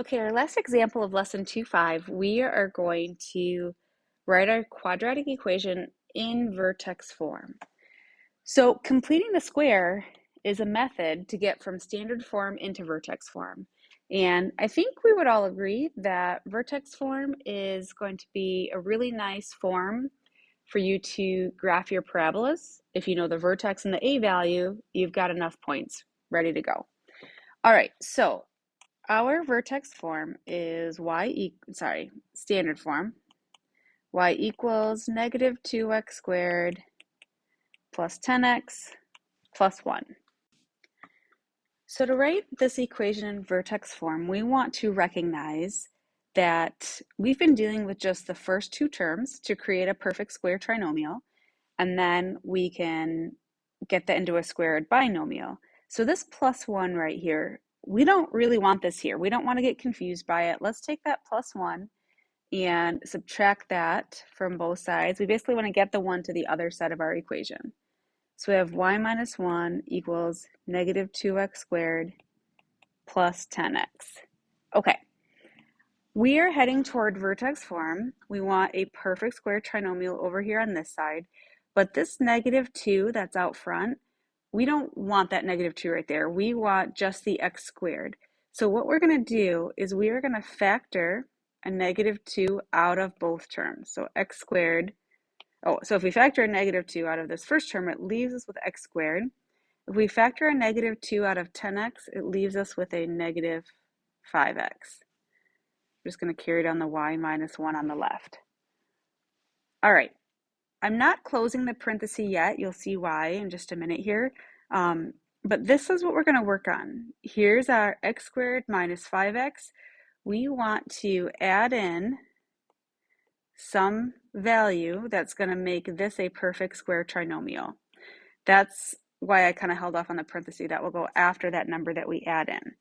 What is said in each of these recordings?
Okay, our last example of lesson 2.5, we are going to write our quadratic equation in vertex form. So completing the square is a method to get from standard form into vertex form. And I think we would all agree that vertex form is going to be a really nice form for you to graph your parabolas. If you know the vertex and the a value, you've got enough points ready to go. All right, so our vertex form is standard form, y equals negative 2x squared plus 10x plus 1. So to write this equation in vertex form, we want to recognize that we've been dealing with just the first two terms to create a perfect square trinomial, and then we can get that into a squared binomial. So this plus 1 right here, we don't really want this here. We don't want to get confused by it. Let's take that plus 1 and subtract that from both sides. We basically want to get the 1 to the other side of our equation. So we have y minus 1 equals negative 2x squared plus 10x. Okay, we are heading toward vertex form. We want a perfect square trinomial over here on this side, but this negative 2 that's out front, we don't want that negative 2 right there. We want just the x squared. So what we're going to do is we are going to factor a negative 2 out of both terms. So x squared, so if we factor a negative 2 out of this first term, it leaves us with x squared. If we factor a negative 2 out of 10x, it leaves us with a negative 5x. I'm just going to carry down the y minus 1 on the left. All right, I'm not closing the parenthesis yet. You'll see why in just a minute here. But this is what we're going to work on. Here's our x squared minus 5x. We want to add in some value that's going to make this a perfect square trinomial. That's why I kind of held off on the parenthesis. That will go after that number that we add in.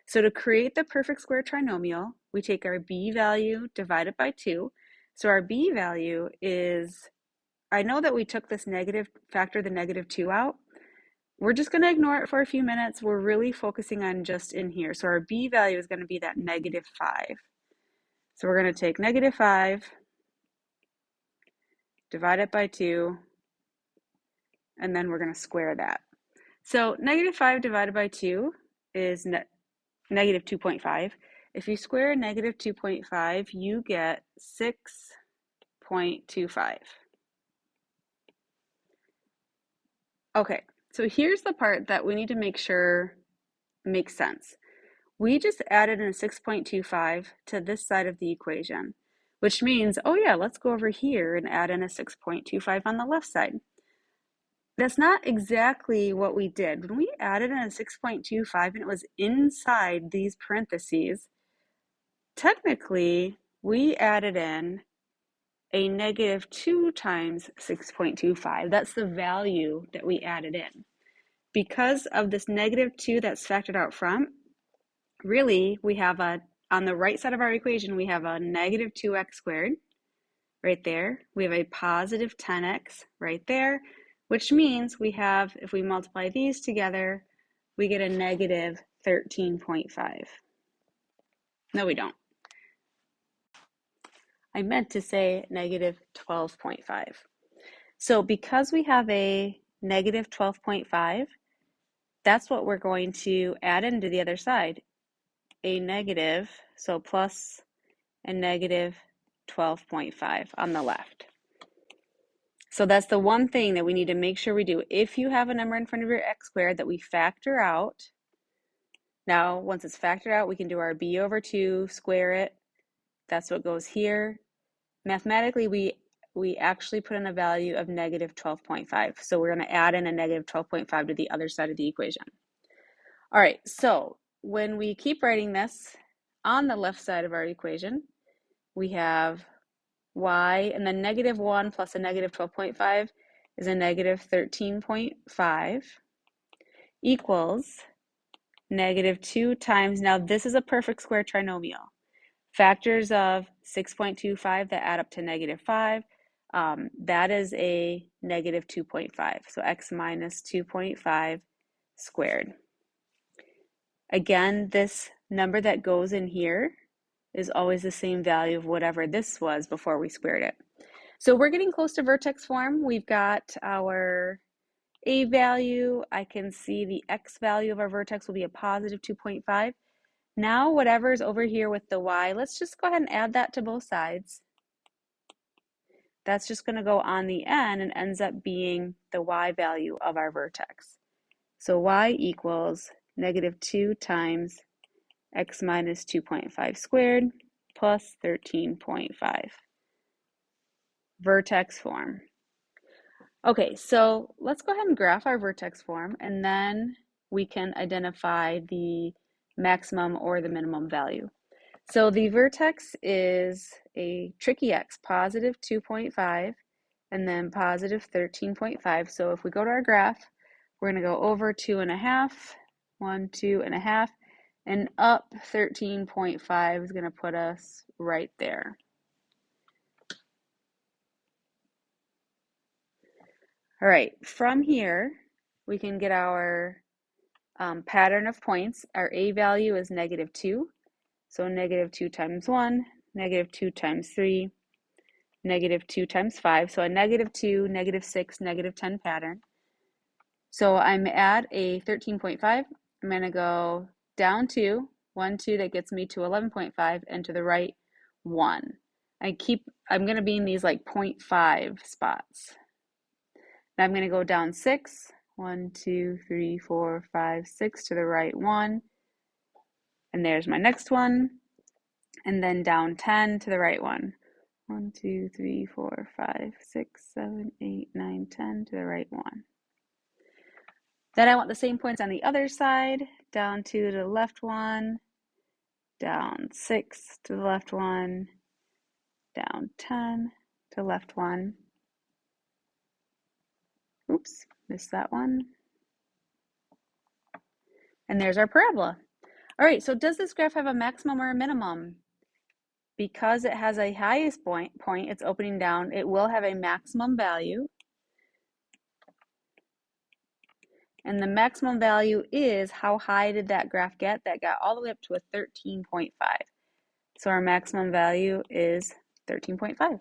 So to create the perfect square trinomial, we take our b value divided by 2. So our b value is, I know that we took this negative, factor the negative 2 out. We're just going to ignore it for a few minutes. We're really focusing on just in here. So our b value is going to be that negative 5. So we're going to take negative 5, divide it by 2, and then we're going to square that. So negative 5 divided by 2 is negative 2.5. If you square negative 2.5, you get 6.25. Okay, so here's the part that we need to make sure makes sense. We just added in a 6.25 to this side of the equation, which means, oh yeah, let's go over here and add in a 6.25 on the left side. That's not exactly what we did. When we added in a 6.25 and it was inside these parentheses, technically we added in a negative 2 times 6.25. That's the value that we added in. Because of this negative 2 that's factored out front, really we have on the right side of our equation, we have a negative 2x squared right there. We have a positive 10x right there, which means we have, if we multiply these together, we get a negative 13.5. No, we don't. I meant to say negative 12.5. So because we have a negative 12.5, that's what we're going to add into the other side. A negative, so plus a negative 12.5 on the left. So that's the one thing that we need to make sure we do. If you have a number in front of your x squared that we factor out, now once it's factored out, we can do our b over 2, square it. That's what goes here. Mathematically, we actually put in a value of negative 12.5. So we're going to add in a negative 12.5 to the other side of the equation. All right, so when we keep writing this on the left side of our equation, we have y, and then negative 1 plus a negative 12.5 is a negative 13.5 equals negative 2 times, now this is a perfect square trinomial. Factors of 6.25 that add up to negative 5, that is a negative 2.5. So x minus 2.5 squared. Again, this number that goes in here is always the same value of whatever this was before we squared it. So we're getting close to vertex form. We've got our a value. I can see the x value of our vertex will be a positive 2.5. Now whatever's over here with the y, let's just go ahead and add that to both sides. That's just going to go on the end and ends up being the y value of our vertex. So y equals negative 2 times x minus 2.5 squared plus 13.5. Vertex form. Okay, so let's go ahead and graph our vertex form, and then we can identify the maximum or the minimum value. So the vertex is a tricky x, positive 2.5, and then positive 13.5. So if we go to our graph, we're going to go over 2.5, 1, 2.5, and up 13.5 is going to put us right there. All right, from here, we can get our pattern of points. Our a value is negative 2. So negative 2 times 1, negative 2 times 3, negative 2 times 5. So a negative 2, negative 6, negative 10 pattern. So I'm at a 13.5. I'm going to go down 2, 1, 2, that gets me to 11.5, and to the right 1. I'm going to be in these like 0.5 spots. Now I'm going to go down 6, 1, 2, 3, 4, 5, 6, to the right 1. And there's my next one. And then down 10 to the right 1. 1, 2, 3, 4, 5, 6, 7, 8, 9, 10 to the right 1. Then I want the same points on the other side. Down 2 to the left 1. Down 6 to the left 1. Down 10 to the left 1. Oops, missed that one. And there's our parabola. All right, so does this graph have a maximum or a minimum? Because it has a highest point, it's opening down, it will have a maximum value. And the maximum value is, how high did that graph get? That got all the way up to a 13.5. So our maximum value is 13.5.